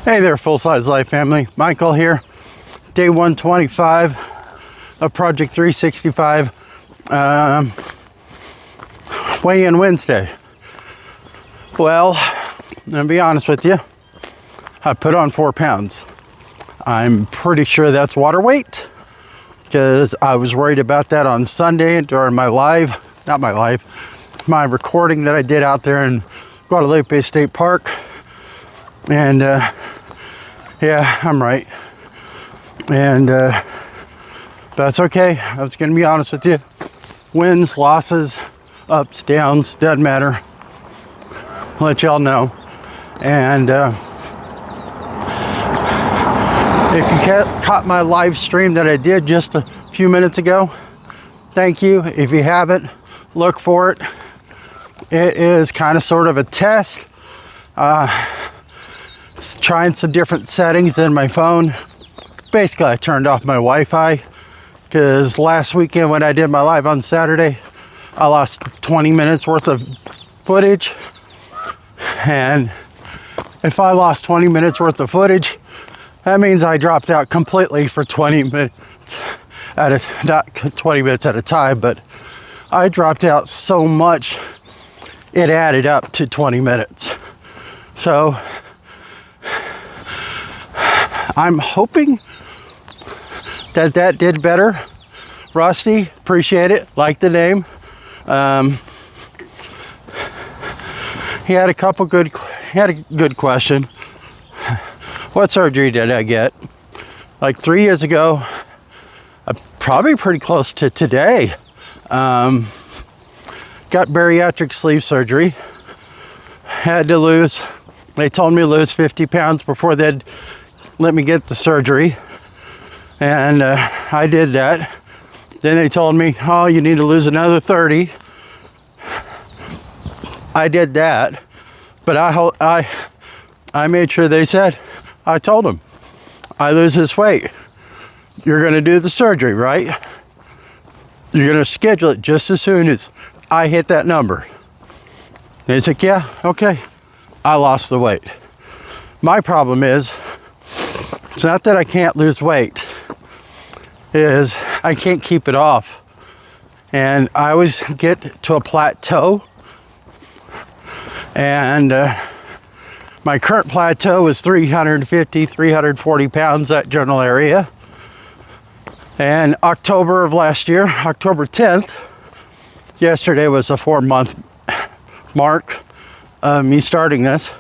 Hey there, Full Size Life family. Michael here. Day 125 of Project 365. Weigh-in Wednesday. Well, I'm gonna be honest with you. I put on 4 pounds. I'm pretty sure that's water weight because I was worried about that on Sunday during my my recording that I did out there in Guadalupe State Park. And yeah, I'm right. And that's okay. I was gonna be honest with you. Wins, losses, ups, downs, doesn't matter. I'll let y'all know. And if you caught my live stream that I did just a few minutes ago, thank you. If you haven't, look for it. It is kind of sort of a test. Trying some different settings in my phone. Basically, I turned off my Wi-Fi because last weekend when I did my live on Saturday, I lost 20 minutes worth of footage. And if I lost 20 minutes worth of footage, that means I dropped out completely for 20 minutes not 20 minutes at a time, but I dropped out so much it added up to 20 minutes. So I'm hoping that did better. Rusty, appreciate it, like the name. He had a good question. What surgery did I get? Like 3 years ago, probably pretty close to today. Got bariatric sleeve surgery. Had to lose, they told me to lose 50 pounds before they'd let me get the surgery. And I did that. Then they told me, oh, you need to lose another 30. I did that. But I made sure they said, I told them, I lose this weight. You're going to do the surgery, right? You're going to schedule it just as soon as I hit that number. They said, yeah, okay. I lost the weight. My problem is, it's not that I can't lose weight, is I can't keep it off. And I always get to a plateau. And my current plateau is 350, 340 pounds, that general area. And October of last year, October 10th, yesterday was a 4-month mark of me starting this.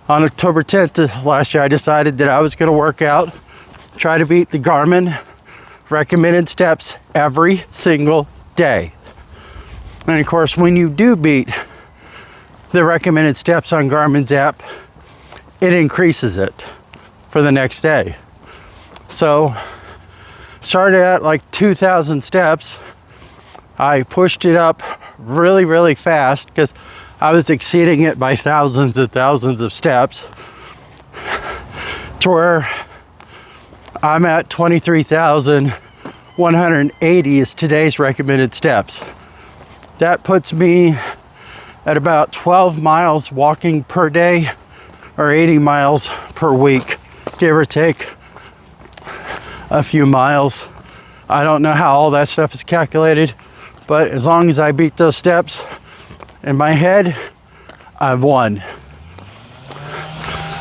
On October 10th last year, I decided that I was going to work out, try to beat the Garmin recommended steps every single day. And of course, when you do beat the recommended steps on Garmin's app, it increases it for the next day. So started at like 2,000 steps. I pushed it up really, really fast because I was exceeding it by thousands and thousands of steps, to where I'm at 23,180 is today's recommended steps. That puts me at about 12 miles walking per day, or 80 miles per week, give or take a few miles. I don't know how all that stuff is calculated, but as long as I beat those steps, in my head, I've won.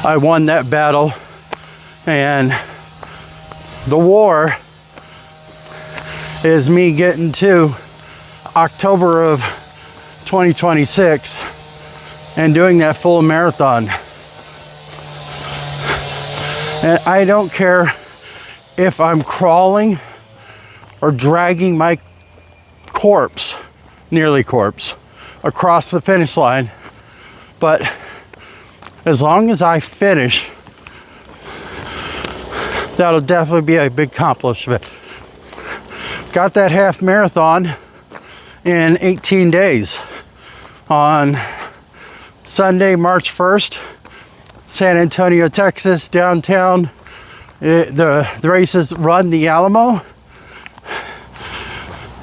I won that battle, and the war is me getting to October of 2026 and doing that full marathon. And I don't care if I'm crawling or dragging my corpse, nearly corpse, across the finish line, but as long as I finish, that'll definitely be a big accomplishment. Got that half marathon in 18 days. On Sunday, March 1st, San Antonio, Texas, downtown. The race is run the Alamo,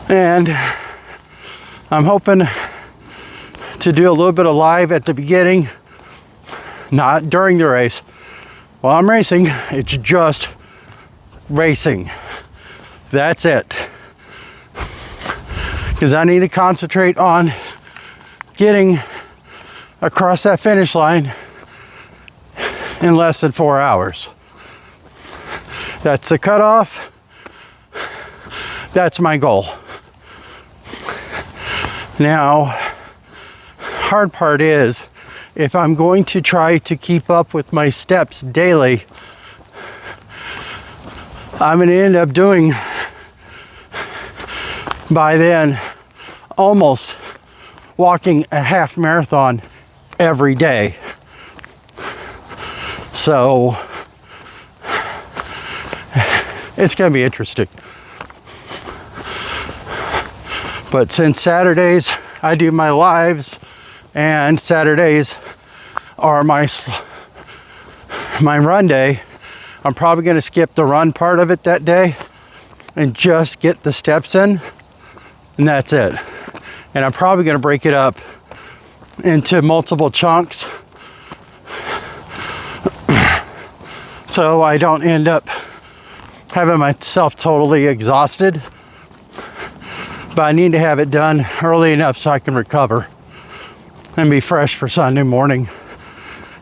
and I'm hoping to do a little bit of live at the beginning, not during the race, While I'm racing, it's just racing. That's it. Because I need to concentrate on getting across that finish line in less than 4 hours. That's the cutoff. That's my goal. Now, hard part is, if I'm going to try to keep up with my steps daily, I'm going to end up doing, by then, almost walking a half marathon every day. So, it's going to be interesting. But since Saturdays I do my lives, and Saturdays are my run day, I'm probably going to skip the run part of it that day and just get the steps in, and that's it. And I'm probably going to break it up into multiple chunks so I don't end up having myself totally exhausted. But I need to have it done early enough so I can recover and be fresh for Sunday morning.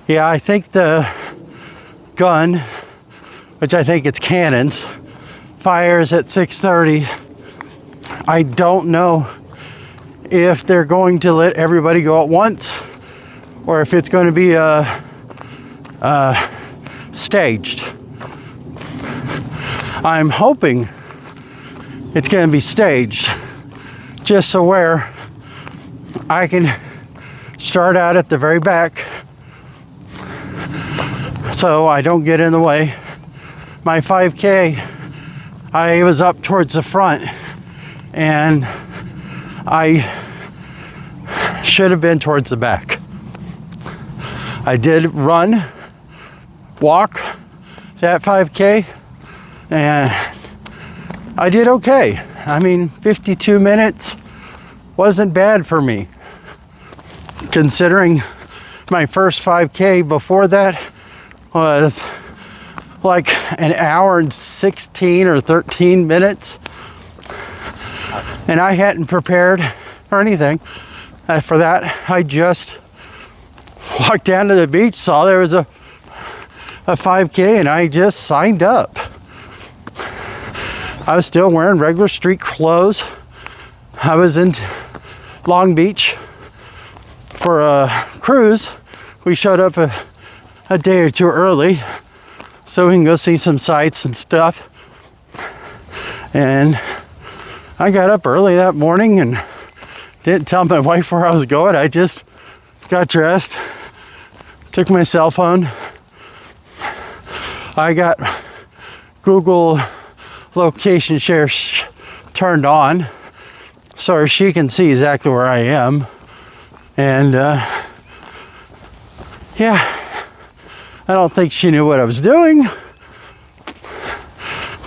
Yeah, I think the gun, which I think it's Cannon's, fires at 6:30. I don't know if they're going to let everybody go at once or if it's going to be staged. I'm hoping it's going to be staged, just so where I can start out at the very back so I don't get in the way. My 5K, I was up towards the front and I should have been towards the back. I did walk that 5K, and I did okay. I mean, 52 minutes wasn't bad for me, considering my first 5K before that was like an hour and 16 or 13 minutes. And I hadn't prepared or anything for that. I just walked down to the beach, saw there was a 5K, and I just signed up. I was still wearing regular street clothes. I was in Long Beach for a cruise. We showed up a day or two early so we can go see some sights and stuff. And I got up early that morning and didn't tell my wife where I was going. I just got dressed, took my cell phone. I got Google location share turned on so she can see exactly where I am. And yeah, I don't think she knew what I was doing,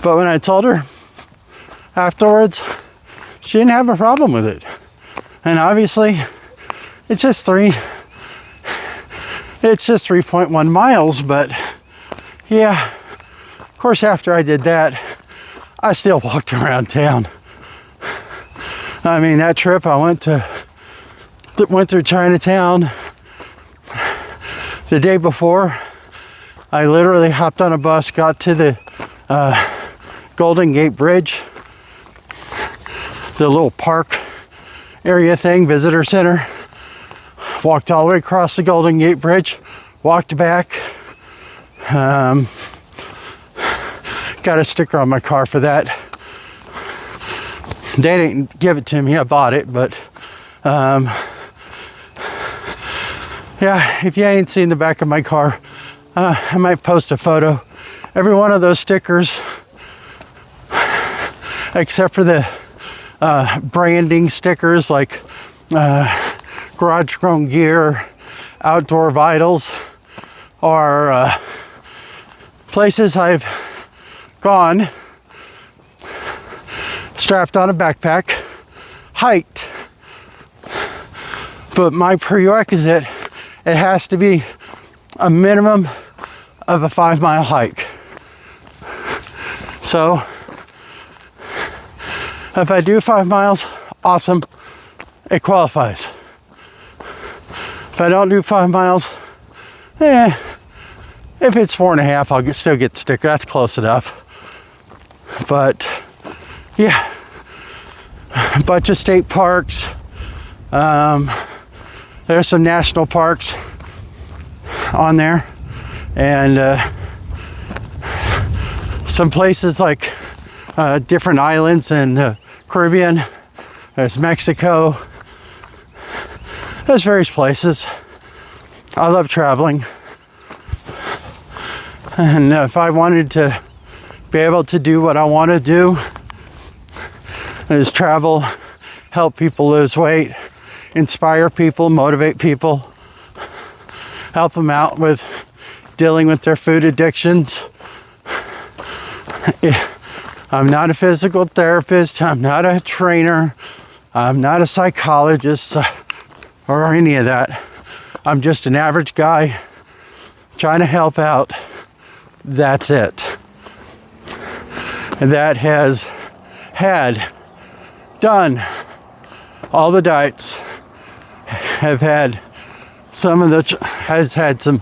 but when I told her afterwards, she didn't have a problem with it. And obviously it's just 3.1 miles, but yeah, of course, after I did that, I still walked around town. I mean, that trip I went through Chinatown. The day before, I literally hopped on a bus, got to the Golden Gate Bridge, the little park area thing, visitor center. Walked all the way across the Golden Gate Bridge, walked back. Got a sticker on my car for that. They didn't give it to me, I bought it, but yeah, if you ain't seen the back of my car, I might post a photo. Every one of those stickers, except for the branding stickers like Garage Grown Gear, Outdoor Vitals, are places I've gone, strapped on a backpack, hiked. But my prerequisite, it has to be a minimum of a 5-mile hike. So if I do 5 miles, awesome, it qualifies. If I don't do 5 miles, if it's 4.5, I'll still get the sticker. That's close enough. But yeah, a bunch of state parks. There's some national parks on there, and some places like different islands in the Caribbean. There's Mexico. There's various places. I love traveling, and if I wanted to be able to do what I want to do, is travel, help people lose weight, inspire people, motivate people, help them out with dealing with their food addictions. I'm not a physical therapist, I'm not a trainer, I'm not a psychologist or any of that. I'm just an average guy trying to help out. That's it. And that has done all the diets, have had some of the, has had some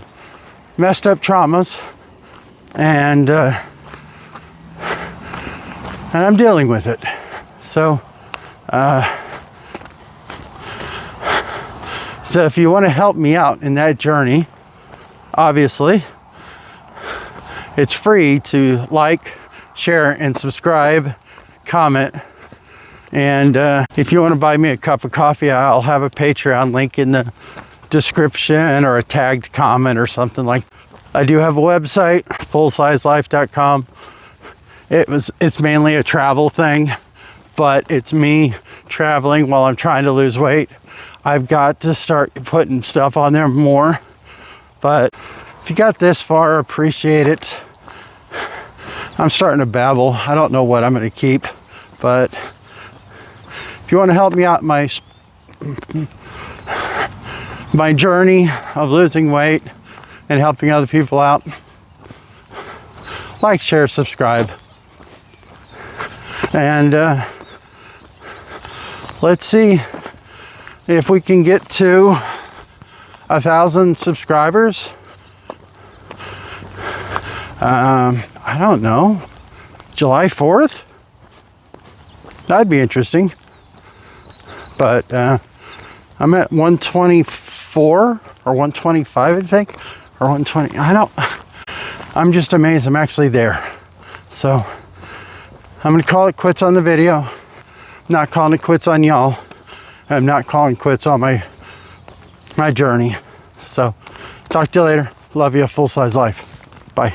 messed up traumas, and I'm dealing with it. So so if you want to help me out in that journey, obviously it's free to like, share, and subscribe, comment. And if you want to buy me a cup of coffee, I'll have a Patreon link in the description, or a tagged comment or something like that. I do have a website, fullsizelife.com. It's mainly a travel thing, but it's me traveling while I'm trying to lose weight. I've got to start putting stuff on there more, but if you got this far, appreciate it. I'm starting to babble. I don't know what I'm going to keep, but if you want to help me out my journey of losing weight and helping other people out, like, share, subscribe, and let's see if we can get to 1,000 subscribers. I don't know, July 4th? That'd be interesting. But I'm at 124 or 125, I think, or 120. I'm just amazed I'm actually there. So I'm gonna call it quits on the video. I'm not calling it quits on y'all. I'm not calling quits on my journey. So talk to you later. Love you. Full size life. Bye.